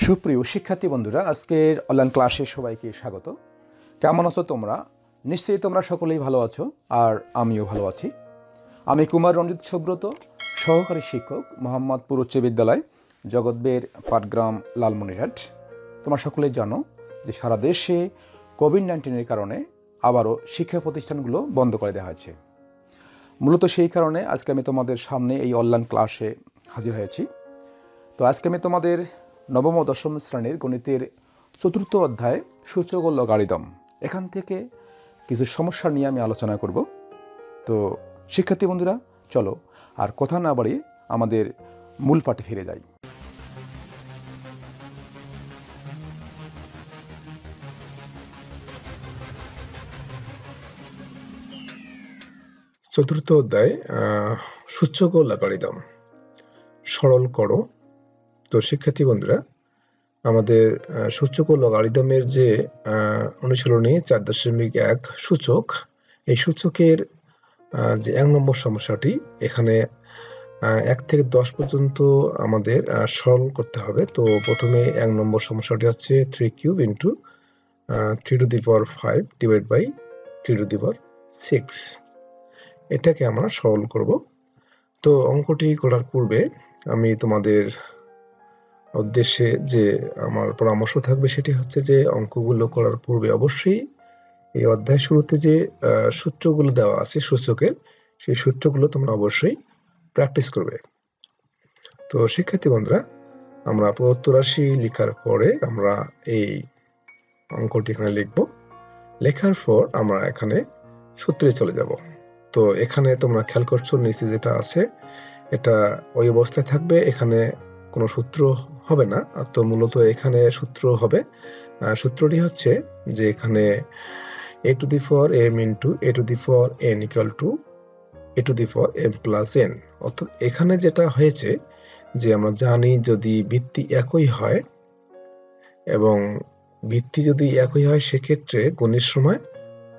সুপ্রিয় শিক্ষার্থী বন্ধুরা, আজকের অনলাইন ক্লাসে সবাইকে স্বাগত। কেমন আছো তোমরা? নিশ্চয়ই তোমরা সকলেই ভালো আছো, আর আমিও ভালো আছি। আমি কুমার রঞ্জিত সুব্রত, সহকারী শিক্ষক, মোহাম্মদপুর উচ্চ বিদ্যালয়, জগৎবের, পাটগ্রাম, লালমনিরহাট। তোমরা সকলেই জানো যে সারা দেশে কোভিড-19-এর কারণে আবারও শিক্ষা প্রতিষ্ঠানগুলো বন্ধ করে দেওয়া হয়েছে। মূলত সেই কারণে আজকে আমি তোমাদের সামনে এই অনলাইন ক্লাসে হাজির হয়েছি। তো আজকে আমি তোমাদের নবম ও দশম শ্রেণীর গণিতের ৪র্থ অধ্যায় সূচক ও লগারিদম, এখান থেকে কিছু সমস্যা নিয়ে আমি আলোচনা করব। তো শিক্ষার্থী বন্ধুরা, চলো আর কথা না বাড়িয়ে আমাদের মূল পাঠে ফিরে যাই। চতুর্থ অধ্যায় সূচক ও লগারিদম সরল করো। তো শিক্ষার্থী বন্ধুরা, আমাদের সূচক ও লগারিদমের যে অনুশীলনী 4.1 সূচক, এই সূচকের যে 1 নম্বর সমস্যাটি, এখানে 1 থেকে 10 পর্যন্ত আমাদের সরল করতে হবে। তো প্রথমে 1 নম্বর সমস্যাটি হচ্ছে 3 cube into 3 to the power 5 divide by 3 to the power 6, এটাকে আমরা সরল করব। তো অঙ্কটি করার পূর্বে আমি তোমাদের উদ্দেশ্যে যে আমার পরামর্শ থাকবে সেটি হচ্ছে যে অঙ্কগুলো করার পূর্বে অবশ্যই এই অধ্যায় শুরুতে যে সূত্রগুলো দেওয়া আছে সূচকের, সেই সূত্রগুলো তোমরা অবশ্যই প্র্যাকটিস করবে। তো শিক্ষার্থী বন্ধুরা, আমরা প্রদত্ত রাশি লেখার পরে আমরা এই অঙ্কটি এখানে লিখব। লেখার পর আমরা এখানে সূত্রে চলে যাব। তো এখানে তোমরা খেয়াল করছো নিচে যেটা আছে এটা ওই অবস্থায় থাকবে, এখানে কোনো সূত্র হবে না। তো মূলত এখানে সূত্র হবে, সূত্রটি হচ্ছে যে এখানে a to the power m into a to the power n equal to a to the power m plus n। অর্থাৎ এখানে যেটা হয়েছে যে আমরা জানি যদি ভিত্তি একই হয় এবং ভিত্তি যদি একই হয় সেক্ষেত্রে গুণের সময়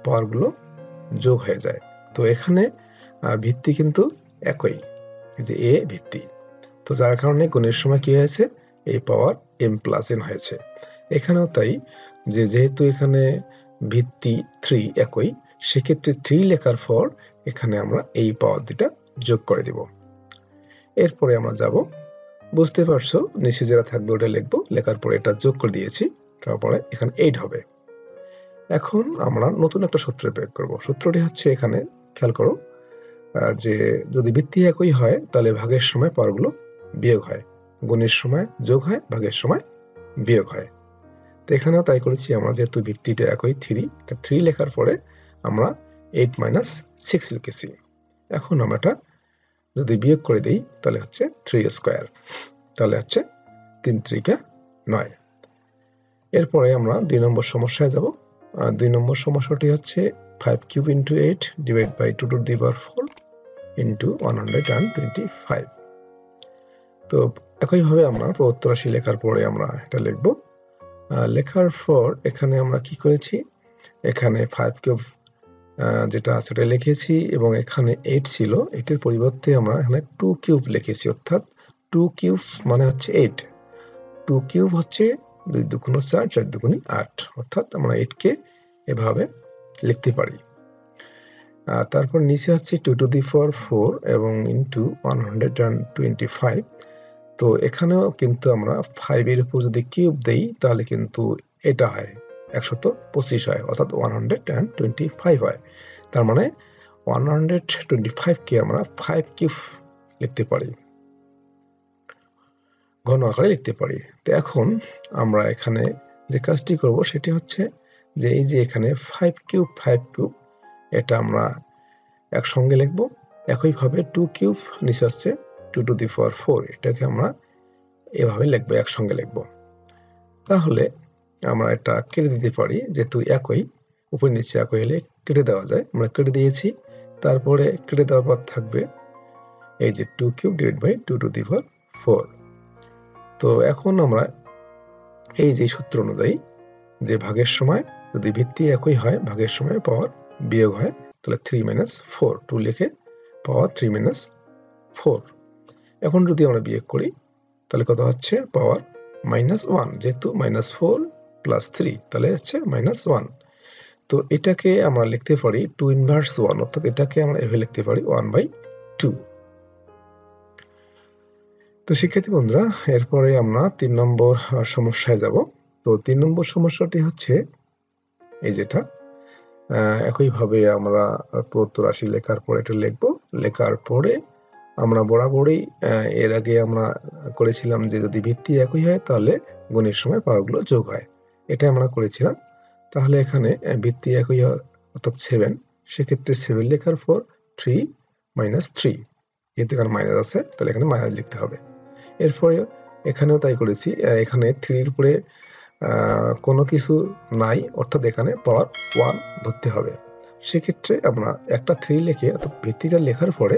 পাওয়ারগুলো যোগ হয়ে যায়। তো এখানে ভিত্তি কিন্তু একই, যে a ভিত্তি, তো যার কারণে গুণের সময় কি হয়েছে, এই পাওয়ার m প্লাস n হয়েছে। এখানেও তাই, যে যেহেতু এখানে ভিত্তি 3 একই, সেক্ষেত্রে 3 লেখার পর এখানে আমরা এই পাওয়ার দুটা যোগ করে দেব। এরপরে আমরা যাব, বুঝতে পারছো নিচে যেটা থাকবে ওটা লিখবো, লেখার পরে এটা যোগ করে দিয়েছি, তারপরে এখানে 8 হবে। এখন আমরা নতুন একটা সূত্র প্রয়োগ করব। সূত্রটি হচ্ছে, এখানে খেয়াল করো যে যদি ভিত্তি একই হয় তাহলে ভাগের সময় পাওয়ারগুলো বিয়োগ হয়, গুণের সময় যোগ হয়, ভাগের সময় বিয়োগ হয়। তো এখানেও তাই করেছি আমরা, যেহেতু ভিত্তিটা একই 3, তো 3 লেখার পরে আমরা 8 মাইনাস 6 লিখেছি। এখন আমরা এটা যদি বিয়োগ করে দিই তাহলে হচ্ছে 3 স্কোয়ার, তাহলে হচ্ছে 3 3 9। এরপরে আমরা 2 নম্বর সমস্যায় যাব। 2 নম্বর সমস্যাটি হচ্ছে 5 cube into 8 divide by 2 to the power 4 into 125। তো একইভাবে আমরা প্রদত্ত রাশি লেখার পরে আমরা এটা লিখব। লেখার পর এখানে আমরা কি করেছি, এখানে 5 কিউব যেটা আছে এটা লিখেছি এবং এখানে 8 ছিল, এটার পরিবর্তে আমরা এখানে 2 কিউব লিখেছি। অর্থাৎ 2 কিউব মানে হচ্ছে 8, 2 কিউব হচ্ছে 2 দুগুণ 4, 4 দুগুণ 8, অর্থাৎ আমরা 8 কে এভাবে লিখতে পারি। তারপর নিচে হচ্ছে 2 টু দি পাওয়ার 4 এবং ইন্টু 125। তো এখানেও কিন্তু আমরা 5 এর উপর যদি কিউব দেই তাহলে কিন্তু এটা হয় 125 হয়, অর্থাৎ 125 হয়। তার মানে 125 কে আমরা 5 কিউব লিখতে পারি, ঘন আকারে লিখতে পারি। তো এখন আমরা এখানে যে কাজটি করব সেটি হচ্ছে যে এই যে এখানে 5 কিউব এটা আমরা একসঙ্গে লিখব। একইভাবে 2 কিউব নিচে আসছে 2 টু দি পাওয়ার 4, এটাকে আমরা এভাবে লিখবো, একসঙ্গে লিখব। তাহলে আমরা এটা কেটে দিতে পারি, যেহেতু একই, উপর নিচে একই হলে কেটে দেওয়া যায়, আমরা কেটে দিয়েছি। তারপরে কেটে দেওয়ার পর থাকবে এই যে 2 cube divide by 2 to the power 4। তো এখন আমরা এই যে সূত্র অনুযায়ী যে ভাগের সময় যদি ভিত্তি একই হয়, ভাগের সময় পাওয়ার বিয়োগ হয়, তাহলে 3 মাইনাস 4, 2 লিখে পাওয়ার 3 মাইনাস 4। এখন যদি আমরা বিয়োগ করি তাহলে কত হচ্ছে, পাওয়ার -1, যেহেতু -4 + 3 তাহলে হচ্ছে -1। তো এটাকে আমরা লিখতে পারি 2 ইনভার্স 1, অর্থাৎ এটাকে আমরা এভাবে লিখতে পারি 1/2। তো শিক্ষার্থী বন্ধুরা, এরপরে আমরা 3 নম্বর সমস্যায় যাব। তো 3 নম্বর সমস্যাটি হচ্ছে এই যেটা, একইভাবে আমরা প্রদত্ত রাশি লেখার পরে এটা লিখব। লেখার পরে আমরা বরাবরই এর আগে আমরা করেছিলাম যে যদি ভিত্তি একই হয় তাহলে গুণের সময় পাওয়ারগুলো যোগ হয়, এটা আমরা করেছিলাম। তাহলে এখানে ভিত্তি একই হয় অর্থাৎ 7, সেক্ষেত্রে 7 লেখার পর 3 - 3, যেহেতু এখানে মাইনাস আছে তাহলে এখানে মাইনাস লিখতে হবে। এরপরে এখানেও তাই করেছি, এখানে 3 এর উপরে কোনো কিছু নাই, অর্থাৎ এখানে পাওয়ার 1 ধরতে হবে। সেক্ষেত্রে আমরা একটা 3 লিখে অর্থাৎ ভিত্তিটা লেখার পরে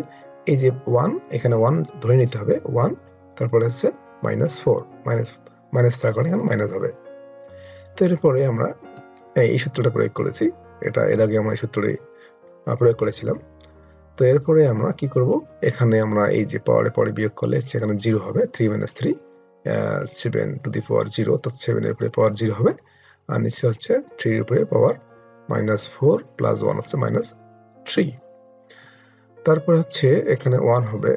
এই যে 1, এখানে 1 ধরে নিতে হবে, 1, তারপরে হচ্ছে -4, মাইনাস থাকার কারণে এখানে মাইনাস হবে। তো এরপরে আমরা এই সূত্রটা প্রয়োগ করেছি, এটা এর আগে আমরা এই সূত্রটি প্রয়োগ করেছিলাম। তো এরপরে আমরা কি করব, এখানে আমরা এই যে পাওয়ারে পরে বিয়োগ করলে সেখানে 0 হবে, 3 - 3 7 টু দি পাওয়ার 0, অর্থাৎ 7 এর উপরে পাওয়ার 0 হবে, আর নিচে হচ্ছে 3 এর উপরে পাওয়ার -4 + 1 হচ্ছে -3। তারপর হচ্ছে এখানে 1 হবে।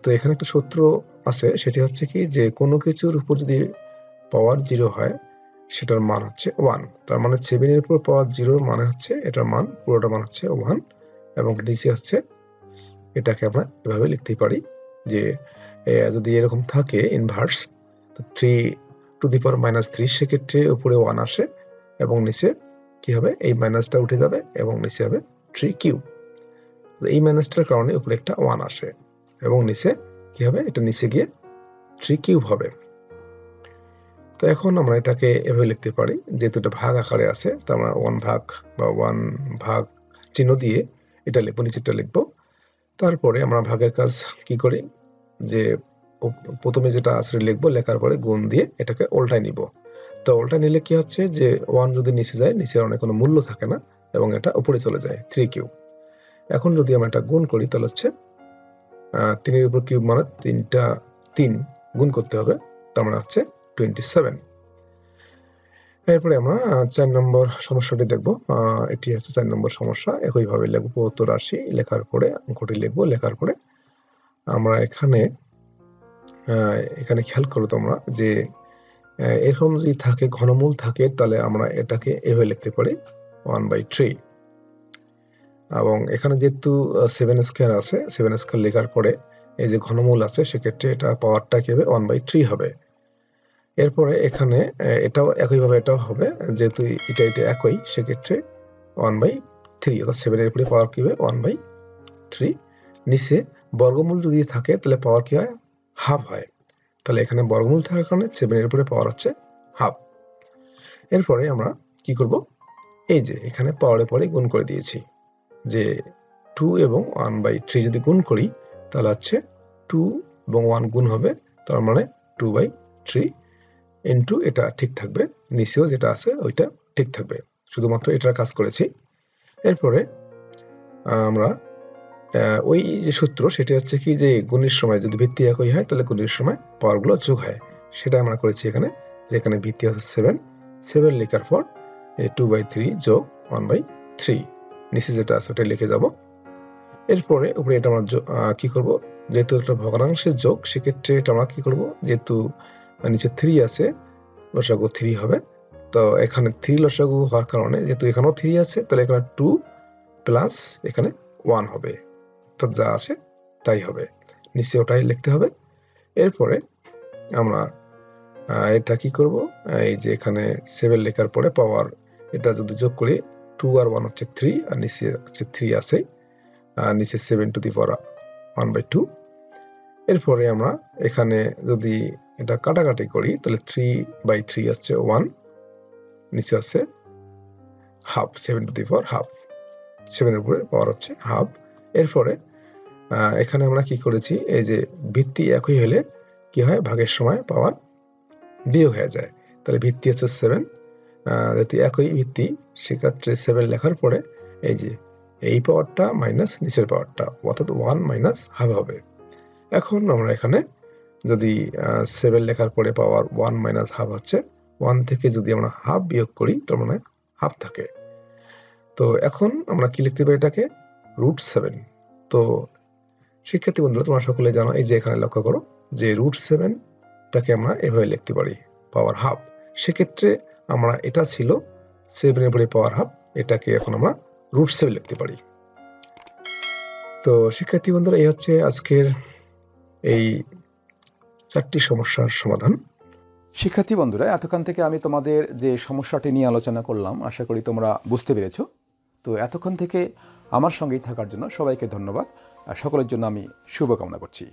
তো এখানে একটা সূত্র আছে, সেটি হচ্ছে কি যে কোনো কিছুর উপর যদি পাওয়ার 0 হয় সেটার মান হচ্ছে 1। তার মানে 7 এর উপর পাওয়ার 0 মানে হচ্ছে এটার মান, পুরোটা মান হচ্ছে 1, এবং নিচে হচ্ছে এটাকে আমরা এভাবে লিখতে পারি যে যদি এরকম থাকে ইনভার্স, তো 3 টু দি পাওয়ার -3, সেক্ষেত্রে উপরে 1 আসে এবং নিচে কি হবে, এই মাইনাসটা উঠে যাবে এবং নিচে হবে 3 কিউব। এই মাইনাসটার কারণে উপরে একটা 1 আসে এবং নিচে কি হবে, এটা নিচে গিয়ে 3 কিউব হবে। তো এখন আমরা এটাকে এভাবে লিখতে পারি, যেহেতু এটা ভাগ আকারে আছে, তো আমরা 1 ভাগ বা 1 ভাগ চিহ্ন দিয়ে এটা লিখবো, নিচেরটা লিখবো। তারপরে আমরা ভাগের কাজ কি করি, যে প্রথমে যেটা আছে লিখবো, লেখার পরে গুণ দিয়ে এটাকে উল্টায় নিব। তো উল্টায় নিলে কি হচ্ছে যে 1 যদি নিচে যায়, নিচে অনেক কোনো মূল্য থাকে না এবং এটা উপরে চলে যায়, 3 কিউব। এখন যদি আমরা এটা গুণ করি তাহলে হচ্ছে 3 এর উপর কিউব মানে 3 গুণ করতে হবে, তার মানে হচ্ছে 27। এরপরে আমরা 4 নম্বর সমস্যাটি দেখব। এটি হচ্ছে 4 নম্বর সমস্যা। একইভাবে লিখব, প্রদত্ত রাশি লেখার পরে অঙ্কটি লিখব, লেখার পরে আমরা এখানে খেয়াল করো তোমরা যে এরকম যদি থাকে, ঘনমূল থাকে, তাহলে আমরা এটাকে এভাবে লিখতে পারি 1/3। এবং এখানে যেহেতু 7 স্কয়ার আছে, 7 স্কয়ার লেখার পরে এই যে ঘনমূল আছে, সেক্ষেত্রে এটা পাওয়ারটা কি হবে, 1/3 হবে। এরপরে এখানে এটাও একইভাবে এটাও হবে, যেহেতু এটা একই, সেক্ষেত্রে 1/3, অর্থাৎ 7 এর উপরে পাওয়ার কি হবে, 1/3। নিচে বর্গমূল যদি থাকে তাহলে পাওয়ার কি হয়, হাফ হয়। তাহলে এখানে বর্গমূল থাকার কারণে 7 এর উপরে পাওয়ার হচ্ছে হাফ। এরপরে আমরা কি করব, এই যে এখানে পাওয়ারে পরে গুণ করে দিয়েছি, যে 2 এবং 1/3 যদি গুণ করি তাহলে হচ্ছে 2 এবং 1 গুণ হবে, তার মানে 2/3 ইন্টু এটা ঠিক থাকবে, নিচেও যেটা আছে ওইটা ঠিক থাকবে, শুধুমাত্র এটার কাজ করেছি। এরপরে আমরা ওই যে সূত্র, সেটা হচ্ছে কি যে গুণের সময় যদি ভিত্তি একই হয় তাহলে গুণের সময় পাওয়ারগুলো যোগ হয়, সেটা আমরা করেছি এখানে। যে এখানে ভিত্তি হচ্ছে 7 লেখার পর 2/3 যোগ 1/3, নিচে যেটা আছে ওটা লিখে যাব। এরপরে উপরে এটা আমরা কি করব, যেহেতু এটা ভগ্নাংশের যোগ, সেক্ষেত্রে এটা আমরা কি করব, যেহেতু নিচে 3 আছে, লসাগু 3 হবে। তো এখানে 3 লসাগু হওয়ার কারণে, যেহেতু এখানেও 3 আছে, তাহলে এখানে 2 প্লাস এখানে 1 হবে, তো যা আছে তাই হবে, নিচে ওটাই লিখতে হবে। এরপরে আমরা এটা কি করব, এই যে এখানে 7 লেখার পরে পাওয়ার, এটা যদি যোগ করি 2 আর 1 হচ্ছে 3, আর নিচে হচ্ছে 3 আছে, আর নিচে 7 টু দি পাওয়ার 1/2। এরপরে আমরা এখানে যদি এটা কাটাকাটি করি তাহলে 3/3 হচ্ছে 1, নিচে আছে half, 7 two the power half, 7 এর উপরে পাওয়ার হচ্ছে হাফ। এরপরে এখানে আমরা কি করেছি, এই যে ভিত্তি একই হলে কি হয়, ভাগের সময় পাওয়ার বিয়োগ হয়ে যায়। তাহলে ভিত্তি হচ্ছে 7, যেহেতু একই ভিত্তি, সেক্ষেত্রে 7 লেখার পরে এই যে এই পাওয়ারটা মাইনাস নিচের পাওয়ারটা, অর্থাৎ 1 - হাফ হবে। এখন আমরা এখানে যদি 7 লেখার পরে পাওয়ার 1 মাইনাস হাফ হচ্ছে 1 থেকে যদি আমরা হাফ বিয়োগ করি তার মানে হাফ থাকে। তো এখন আমরা কি লিখতে পারি এটাকে √7। তো শিক্ষার্থী বন্ধুরা তোমরা সকলে জানো এই যে এখানে লক্ষ্য করো যে √7টাকে আমরা এভাবে লিখতে পারি পাওয়ার হাফ। সেক্ষেত্রে আমরা এটা ছিল 7 এর পরে পাওয়ার হাফ, এটাকে এখন আমরা √7 লিখতে পারি। তো শিক্ষার্থী বন্ধুরা এই হচ্ছে আজকের এই 4টি সমস্যার সমাধান। শিক্ষার্থী বন্ধুরা, এতক্ষণ থেকে আমি তোমাদের যে সমস্যাটি নিয়ে আলোচনা করলাম আশা করি তোমরা বুঝতে পেরেছো। তো এতক্ষণ থেকে আমার সঙ্গেই থাকার জন্য সবাইকে ধন্যবাদ আর সকলের জন্য আমি শুভকামনা করছি।